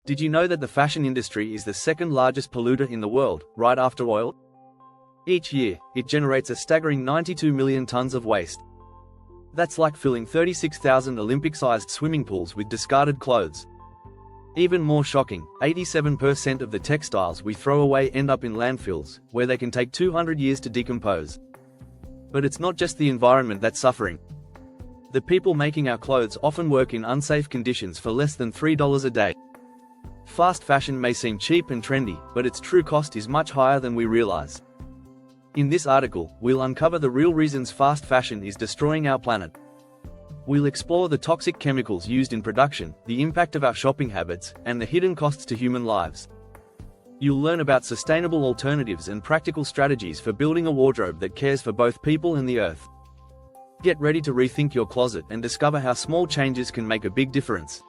Did you know that the fashion industry is the second largest polluter in the world, right after oil? Each year, it generates a staggering 92 million tons of waste. That's like filling 36,000 Olympic-sized swimming pools with discarded clothes. Even more shocking, 87% of the textiles we throw away end up in landfills, where they can take 200 years to decompose. But it's not just the environment that's suffering. The people making our clothes often work in unsafe conditions for less than $3 a day. Fast fashion may seem cheap and trendy, but its true cost is much higher than we realize. In this article, we'll uncover the real reasons fast fashion is destroying our planet. We'll explore the toxic chemicals used in production, the impact of our shopping habits, and the hidden costs to human lives. You'll learn about sustainable alternatives and practical strategies for building a wardrobe that cares for both people and the earth. Get ready to rethink your closet and discover how small changes can make a big difference.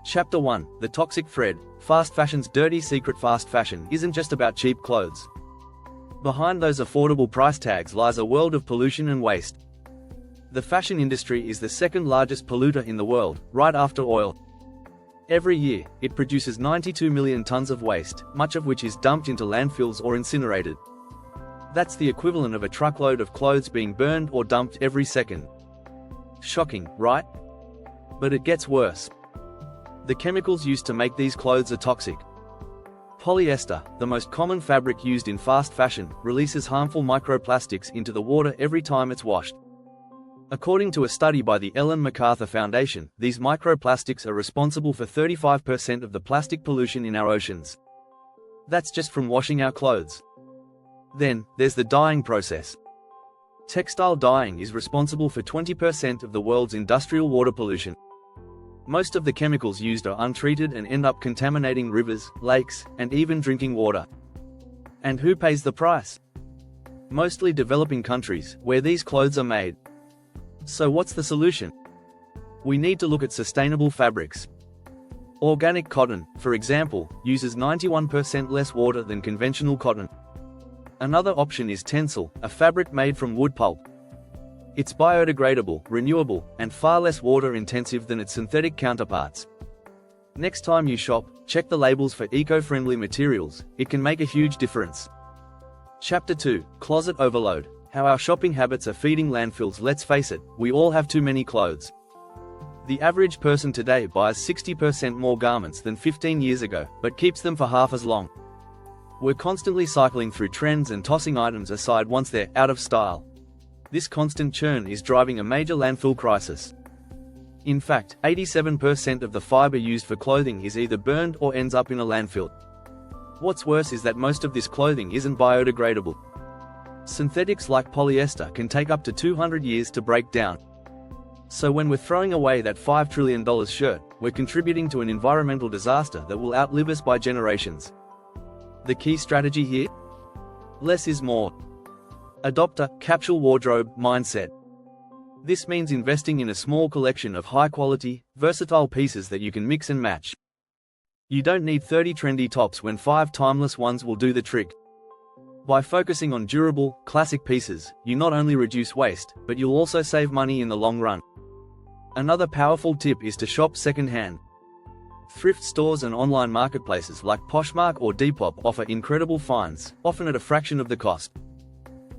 Chapter 1: The Toxic Thread. Fast fashion's dirty secret. Fast fashion isn't just about cheap clothes. Behind those affordable price tags lies a world of pollution and waste. The fashion industry is the second largest polluter in the world, right after oil. Every year, it produces 92 million tons of waste, much of which is dumped into landfills or incinerated. That's the equivalent of a truckload of clothes being burned or dumped every second. Shocking, right? But it gets worse. The chemicals used to make these clothes are toxic. Polyester, the most common fabric used in fast fashion, releases harmful microplastics into the water every time it's washed. According to a study by the Ellen MacArthur Foundation, these microplastics are responsible for 35% of the plastic pollution in our oceans. That's just from washing our clothes. Then, there's the dyeing process. Textile dyeing is responsible for 20% of the world's industrial water pollution. Most of the chemicals used are untreated and end up contaminating rivers, lakes, and even drinking water. And who pays the price? Mostly developing countries, where these clothes are made. So what's the solution? We need to look at sustainable fabrics. Organic cotton, for example, uses 91% less water than conventional cotton. Another option is tencel, a fabric made from wood pulp. It's biodegradable, renewable, and far less water-intensive than its synthetic counterparts. Next time you shop, check the labels for eco-friendly materials. It can make a huge difference. Chapter 2: Closet Overload. How our shopping habits are feeding landfills. Let's face it, we all have too many clothes. The average person today buys 60% more garments than 15 years ago, but keeps them for half as long. We're constantly cycling through trends and tossing items aside once they're out of style. This constant churn is driving a major landfill crisis. In fact, 87% of the fiber used for clothing is either burned or ends up in a landfill. What's worse is that most of this clothing isn't biodegradable. Synthetics like polyester can take up to 200 years to break down. So when we're throwing away that $5 trillion shirt, we're contributing to an environmental disaster that will outlive us by generations. The key strategy here? Less is more. Adopt a capsule wardrobe mindset. This means investing in a small collection of high-quality, versatile pieces that you can mix and match. You don't need 30 trendy tops when 5 timeless ones will do the trick. By focusing on durable, classic pieces, you not only reduce waste, but you'll also save money in the long run. Another powerful tip is to shop second-hand. Thrift stores and online marketplaces like Poshmark or Depop offer incredible finds, often at a fraction of the cost.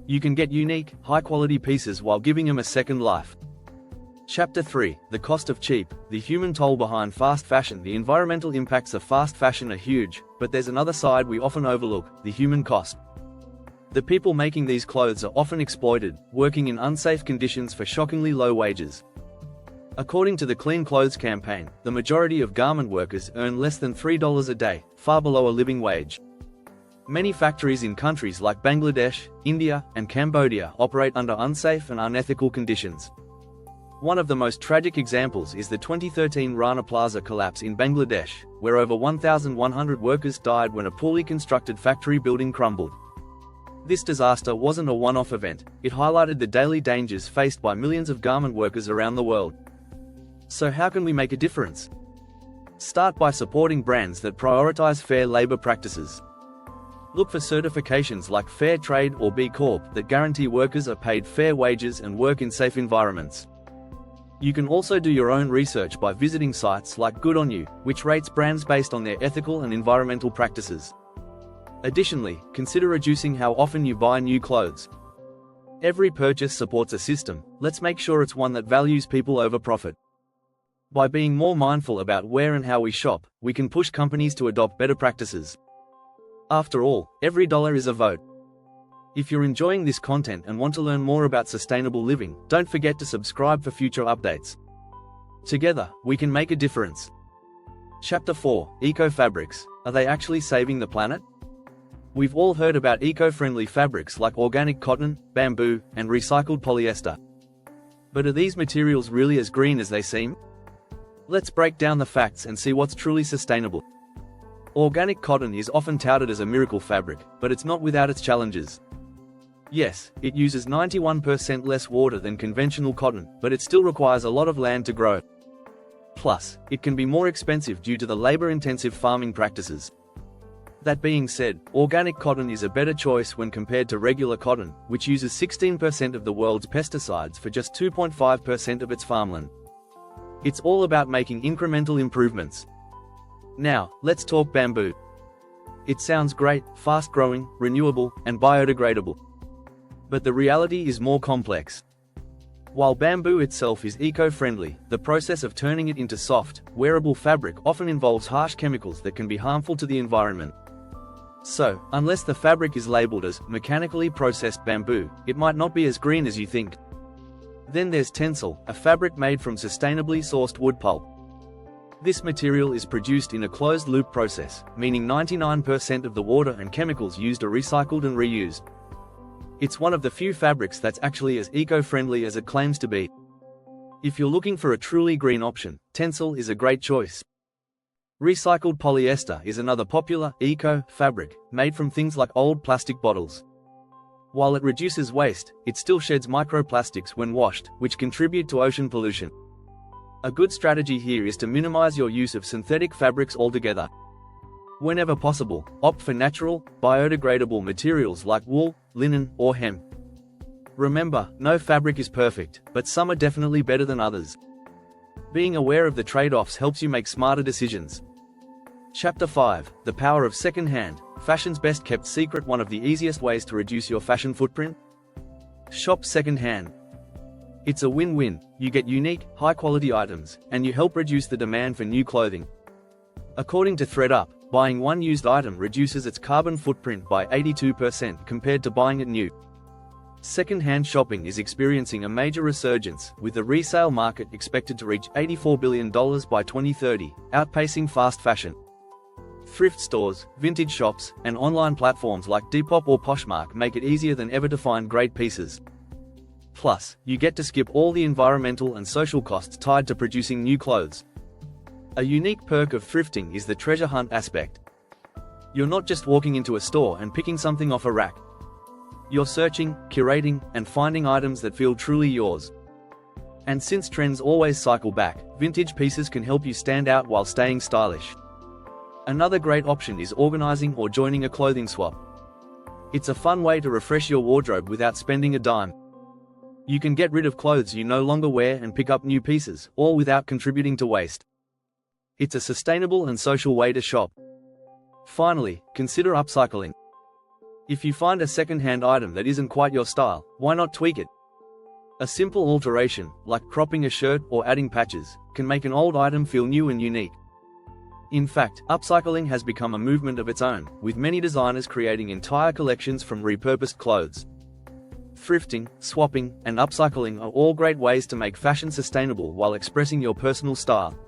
You can get unique, high-quality pieces while giving them a second life. Chapter 3: The Cost of Cheap. The human toll behind fast fashion. The environmental impacts of fast fashion are huge, but there's another side we often overlook: the human cost. The people making these clothes are often exploited, working in unsafe conditions for shockingly low wages. According to the Clean Clothes Campaign, the majority of garment workers earn less than $3 a day, far below a living wage. Many factories in countries like Bangladesh, India, and Cambodia operate under unsafe and unethical conditions. One of the most tragic examples is the 2013 Rana Plaza collapse in Bangladesh, where over 1,100 workers died when a poorly constructed factory building crumbled. This disaster wasn't a one-off event. It highlighted the daily dangers faced by millions of garment workers around the world. So how can we make a difference? Start by supporting brands that prioritize fair labor practices. Look for certifications like Fair Trade or B Corp that guarantee workers are paid fair wages and work in safe environments. You can also do your own research by visiting sites like Good On You, which rates brands based on their ethical and environmental practices. Additionally, consider reducing how often you buy new clothes. Every purchase supports a system. Let's make sure it's one that values people over profit. By being more mindful about where and how we shop, we can push companies to adopt better practices. After all, every dollar is a vote. If you're enjoying this content and want to learn more about sustainable living, don't forget to subscribe for future updates. Together, we can make a difference. Chapter 4: Eco-fabrics. Are they actually saving the planet? We've all heard about eco-friendly fabrics like organic cotton, bamboo, and recycled polyester. But are these materials really as green as they seem? Let's break down the facts and see what's truly sustainable. Organic cotton is often touted as a miracle fabric, but it's not without its challenges. Yes, it uses 91% less water than conventional cotton, but it still requires a lot of land to grow. Plus, it can be more expensive due to the labor-intensive farming practices. That being said, organic cotton is a better choice when compared to regular cotton, which uses 16% of the world's pesticides for just 2.5% of its farmland. It's all about making incremental improvements. Now, let's talk bamboo. It sounds great, fast-growing, renewable, and biodegradable. But the reality is more complex. While bamboo itself is eco-friendly, the process of turning it into soft, wearable fabric often involves harsh chemicals that can be harmful to the environment. So, unless the fabric is labeled as mechanically processed bamboo, it might not be as green as you think. Then there's tencel, a fabric made from sustainably sourced wood pulp. This material is produced in a closed-loop process, meaning 99% of the water and chemicals used are recycled and reused. It's one of the few fabrics that's actually as eco-friendly as it claims to be. If you're looking for a truly green option, tencel is a great choice. Recycled polyester is another popular, eco-fabric, made from things like old plastic bottles. While it reduces waste, it still sheds microplastics when washed, which contribute to ocean pollution. A good strategy here is to minimize your use of synthetic fabrics altogether. Whenever possible, opt for natural, biodegradable materials like wool, linen, or hemp. Remember, no fabric is perfect, but some are definitely better than others. Being aware of the trade-offs helps you make smarter decisions. Chapter 5: The Power of Second-Hand. Fashion's best kept secret. One of the easiest ways to reduce your fashion footprint? Shop second-hand. It's a win-win. You get unique, high-quality items, and you help reduce the demand for new clothing. According to ThreadUp, buying one used item reduces its carbon footprint by 82% compared to buying it new. Second-hand shopping is experiencing a major resurgence, with the resale market expected to reach $84 billion by 2030, outpacing fast fashion. Thrift stores, vintage shops, and online platforms like Depop or Poshmark make it easier than ever to find great pieces. Plus, you get to skip all the environmental and social costs tied to producing new clothes. A unique perk of thrifting is the treasure hunt aspect. You're not just walking into a store and picking something off a rack. You're searching, curating, and finding items that feel truly yours. And since trends always cycle back, vintage pieces can help you stand out while staying stylish. Another great option is organizing or joining a clothing swap. It's a fun way to refresh your wardrobe without spending a dime. You can get rid of clothes you no longer wear and pick up new pieces, all without contributing to waste. It's a sustainable and social way to shop. Finally, consider upcycling. If you find a second-hand item that isn't quite your style, why not tweak it? A simple alteration, like cropping a shirt or adding patches, can make an old item feel new and unique. In fact, upcycling has become a movement of its own, with many designers creating entire collections from repurposed clothes. Thrifting, swapping, and upcycling are all great ways to make fashion sustainable while expressing your personal style.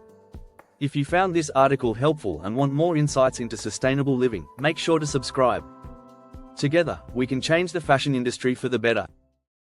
If you found this article helpful and want more insights into sustainable living, make sure to subscribe. Together, we can change the fashion industry for the better.